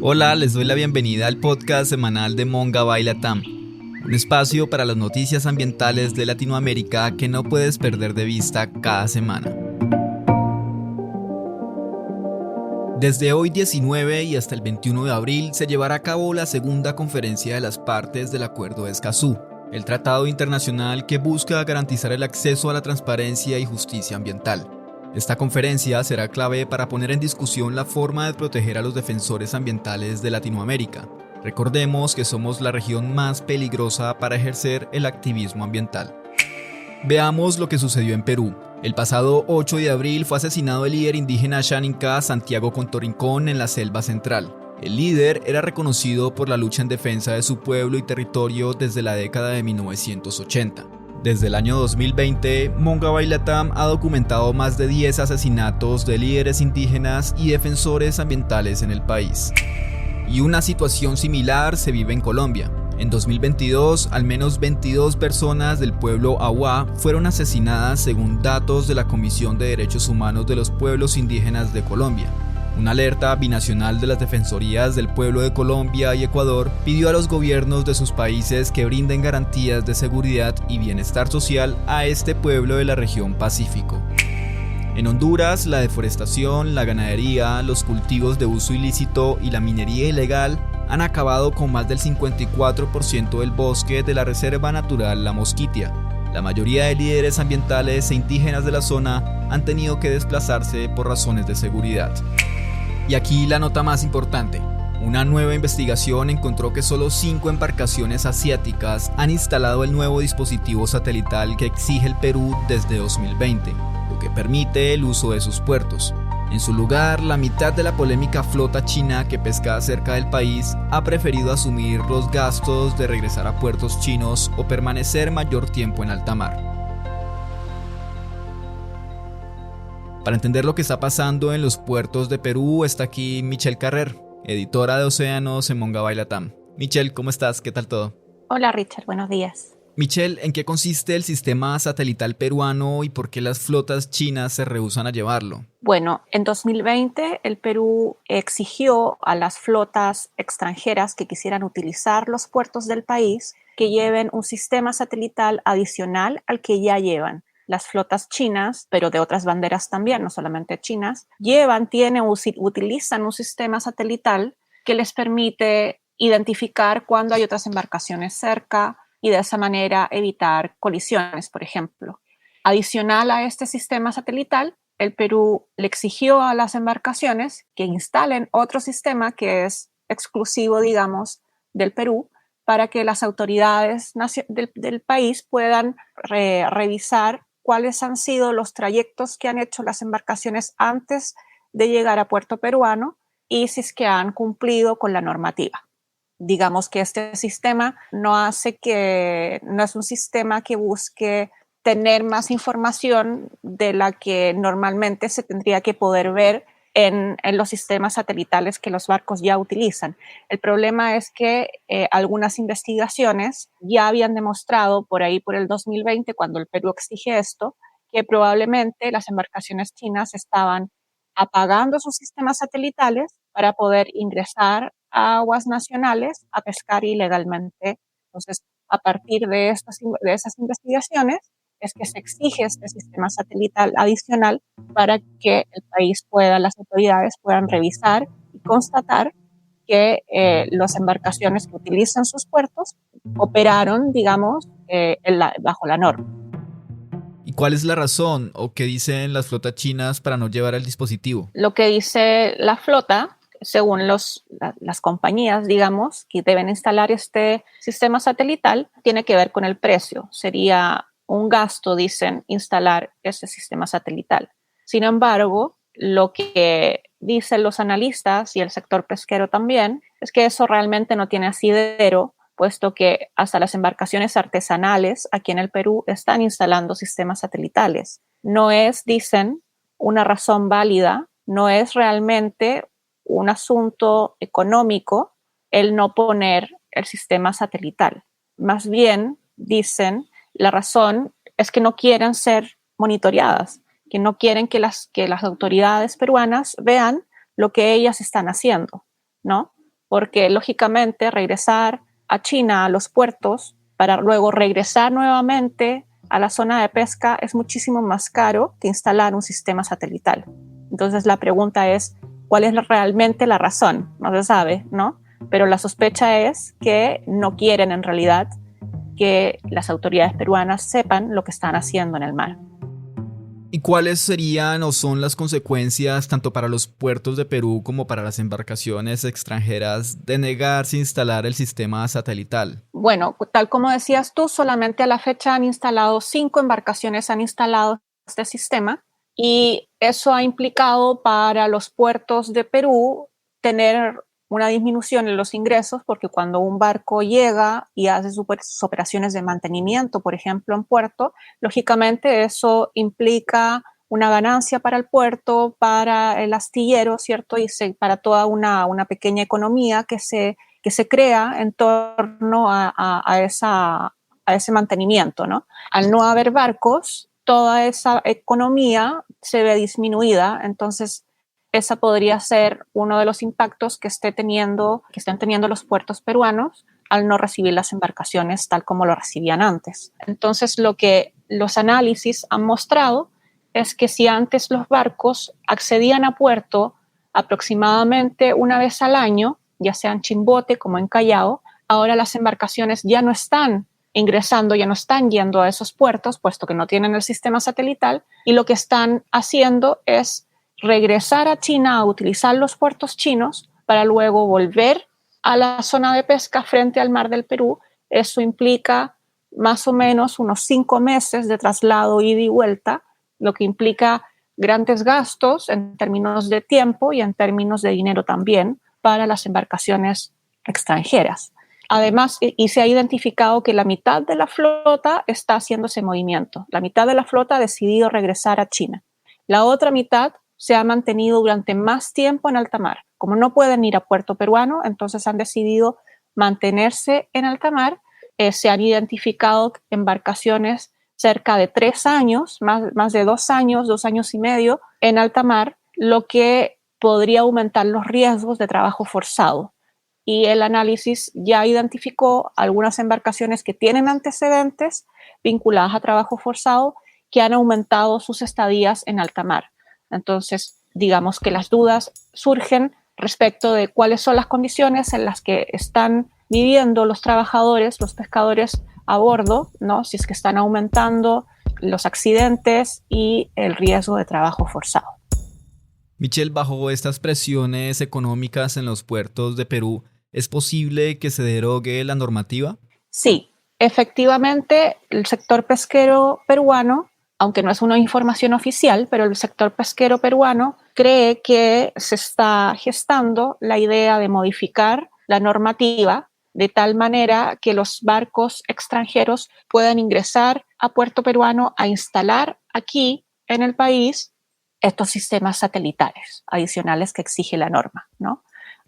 Hola, les doy la bienvenida al podcast semanal de Monga Baila Tam, un espacio para las noticias ambientales de Latinoamérica que no puedes perder de vista cada semana. Desde hoy 19 y hasta el 21 de abril se llevará a cabo la segunda conferencia de las partes del Acuerdo de Escazú, el tratado internacional que busca garantizar el acceso a la transparencia y justicia ambiental. Esta conferencia será clave para poner en discusión la forma de proteger a los defensores ambientales de Latinoamérica. Recordemos que somos la región más peligrosa para ejercer el activismo ambiental. Veamos lo que sucedió en Perú. El pasado 8 de abril fue asesinado el líder indígena Xaninca Santiago Contorincón en la selva central. El líder era reconocido por la lucha en defensa de su pueblo y territorio desde la década de 1980. Desde el año 2020, Monga Baila Tam ha documentado más de 10 asesinatos de líderes indígenas y defensores ambientales en el país. Y una situación similar se vive en Colombia. En 2022, al menos 22 personas del pueblo Awá fueron asesinadas según datos de la Comisión de Derechos Humanos de los Pueblos Indígenas de Colombia. Una alerta binacional de las Defensorías del Pueblo de Colombia y Ecuador pidió a los gobiernos de sus países que brinden garantías de seguridad y bienestar social a este pueblo de la región Pacífico. En Honduras, la deforestación, la ganadería, los cultivos de uso ilícito y la minería ilegal han acabado con más del 54% del bosque de la Reserva Natural La Mosquitia. La mayoría de líderes ambientales e indígenas de la zona han tenido que desplazarse por razones de seguridad. Y aquí la nota más importante. Una nueva investigación encontró que solo 5 embarcaciones asiáticas han instalado el nuevo dispositivo satelital que exige el Perú desde 2020, lo que permite el uso de sus puertos. En su lugar, la mitad de la polémica flota china que pesca cerca del país ha preferido asumir los gastos de regresar a puertos chinos o permanecer mayor tiempo en alta mar. Para entender lo que está pasando en los puertos de Perú, está aquí Michelle Carrer, editora de Océanos en Monga Baila Tam. Michelle, ¿cómo estás? ¿Qué tal todo? Hola Richard, buenos días. Michelle, ¿en qué consiste el sistema satelital peruano y por qué las flotas chinas se rehúsan a llevarlo? Bueno, en 2020 el Perú exigió a las flotas extranjeras que quisieran utilizar los puertos del país que lleven un sistema satelital adicional al que ya llevan. Las flotas chinas, pero de otras banderas también, no solamente chinas, utilizan un sistema satelital que les permite identificar cuando hay otras embarcaciones cerca y de esa manera evitar colisiones, por ejemplo. Adicional a este sistema satelital, el Perú le exigió a las embarcaciones que instalen otro sistema que es exclusivo, digamos, del Perú, para que las autoridades del país puedan revisar cuáles han sido los trayectos que han hecho las embarcaciones antes de llegar a puerto peruano y si es que han cumplido con la normativa. Digamos que este sistema no es un sistema que busque tener más información de la que normalmente se tendría que poder ver en los sistemas satelitales que los barcos ya utilizan. El problema es que algunas investigaciones ya habían demostrado por ahí por el 2020, cuando el Perú exige esto, que probablemente las embarcaciones chinas estaban apagando sus sistemas satelitales para poder ingresar a aguas nacionales a pescar ilegalmente. Entonces, a partir de esas investigaciones, es que se exige este sistema satelital adicional para que el país las autoridades puedan revisar y constatar que las embarcaciones que utilizan sus puertos operaron, digamos, bajo la norma. ¿Y cuál es la razón o qué dicen las flotas chinas para no llevar el dispositivo? Lo que dice la flota, según las compañías, digamos, que deben instalar este sistema satelital, tiene que ver con el precio. Sería un gasto, dicen, instalar ese sistema satelital. Sin embargo, lo que dicen los analistas y el sector pesquero también es que eso realmente no tiene asidero, puesto que hasta las embarcaciones artesanales aquí en el Perú están instalando sistemas satelitales. No es, dicen, una razón válida, no es realmente un asunto económico el no poner el sistema satelital. Más bien, dicen, la razón es que no quieren ser monitoreadas, que no quieren que las autoridades peruanas vean lo que ellas están haciendo, ¿no? porque lógicamente regresar a China, a los puertos, para luego regresar nuevamente a la zona de pesca es muchísimo más caro que instalar un sistema satelital. Entonces la pregunta es, ¿cuál es realmente la razón? No se sabe, ¿no? Pero la sospecha es que no quieren en realidad que las autoridades peruanas sepan lo que están haciendo en el mar. ¿Y cuáles serían o son las consecuencias tanto para los puertos de Perú como para las embarcaciones extranjeras de negarse a instalar el sistema satelital? Bueno, tal como decías tú, solamente a la fecha 5 embarcaciones han instalado este sistema y eso ha implicado para los puertos de Perú tener una disminución en los ingresos, porque cuando un barco llega y hace sus operaciones de mantenimiento, por ejemplo, en puerto, lógicamente eso implica una ganancia para el puerto, para el astillero, ¿cierto? Y para toda una pequeña economía que se crea en torno a ese mantenimiento, ¿no? Al no haber barcos, toda esa economía se ve disminuida, entonces esa podría ser uno de los impactos que estén teniendo los puertos peruanos al no recibir las embarcaciones tal como lo recibían antes. Entonces, lo que los análisis han mostrado es que si antes los barcos accedían a puerto aproximadamente una vez al año, ya sea en Chimbote como en Callao, ahora las embarcaciones ya no están ingresando, ya no están yendo a esos puertos, puesto que no tienen el sistema satelital, y lo que están haciendo es regresar a China a utilizar los puertos chinos para luego volver a la zona de pesca frente al mar del Perú. Eso implica más o menos unos 5 meses de traslado ida y vuelta, lo que implica grandes gastos en términos de tiempo y en términos de dinero también para las embarcaciones extranjeras. Además, y se ha identificado que la mitad de la flota está haciendo ese movimiento. La mitad de la flota ha decidido regresar a China. La otra mitad se ha mantenido durante más tiempo en alta mar. Como no pueden ir a puerto peruano, entonces han decidido mantenerse en alta mar. Se han identificado embarcaciones cerca de 3 años, más de 2 años, 2 años y medio en alta mar, lo que podría aumentar los riesgos de trabajo forzado. Y el análisis ya identificó algunas embarcaciones que tienen antecedentes vinculadas a trabajo forzado que han aumentado sus estadías en alta mar. Entonces, digamos que las dudas surgen respecto de cuáles son las condiciones en las que están viviendo los trabajadores, los pescadores a bordo, ¿no? Si es que están aumentando los accidentes y el riesgo de trabajo forzado. Michelle, bajo estas presiones económicas en los puertos de Perú, ¿es posible que se derogue la normativa? Sí, efectivamente, el sector pesquero peruano, aunque no es una información oficial, pero el sector pesquero peruano cree que se está gestando la idea de modificar la normativa de tal manera que los barcos extranjeros puedan ingresar a puerto peruano a instalar aquí en el país estos sistemas satelitales adicionales que exige la norma, ¿no?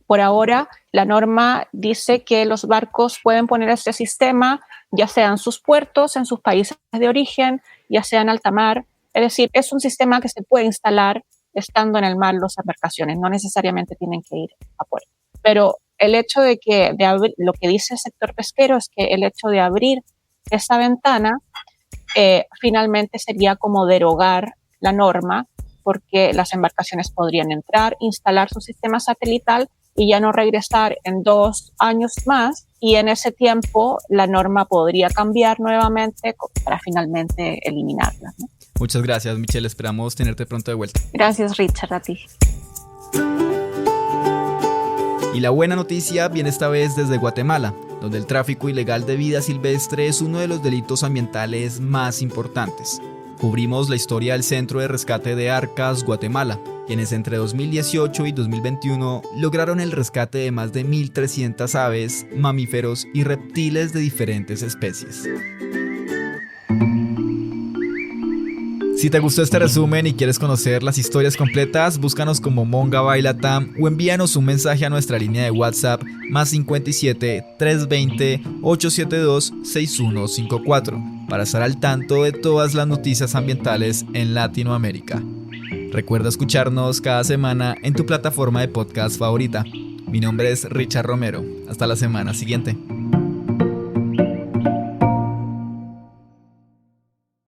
Por ahora, la norma dice que los barcos pueden poner este sistema, ya sea en sus puertos, en sus países de origen, ya sea en alta mar. Es decir, es un sistema que se puede instalar estando en el mar las embarcaciones, no necesariamente tienen que ir a puerto. Pero el hecho de abrir, lo que dice el sector pesquero es que el hecho de abrir esa ventana finalmente sería como derogar la norma, porque las embarcaciones podrían entrar, instalar su sistema satelital y ya no regresar en 2 años más, y en ese tiempo la norma podría cambiar nuevamente para finalmente eliminarla, ¿no? Muchas gracias, Michelle. Esperamos tenerte pronto de vuelta. Gracias, Richard, a ti. Y la buena noticia viene esta vez desde Guatemala, donde el tráfico ilegal de vida silvestre es uno de los delitos ambientales más importantes. Cubrimos la historia del Centro de Rescate de Arcas, Guatemala, quienes entre 2018 y 2021 lograron el rescate de más de 1.300 aves, mamíferos y reptiles de diferentes especies. Si te gustó este resumen y quieres conocer las historias completas, búscanos como Monga Bailatam o envíanos un mensaje a nuestra línea de WhatsApp +57 320 872 6154 para estar al tanto de todas las noticias ambientales en Latinoamérica. Recuerda escucharnos cada semana en tu plataforma de podcast favorita. Mi nombre es Richard Romero. Hasta la semana siguiente.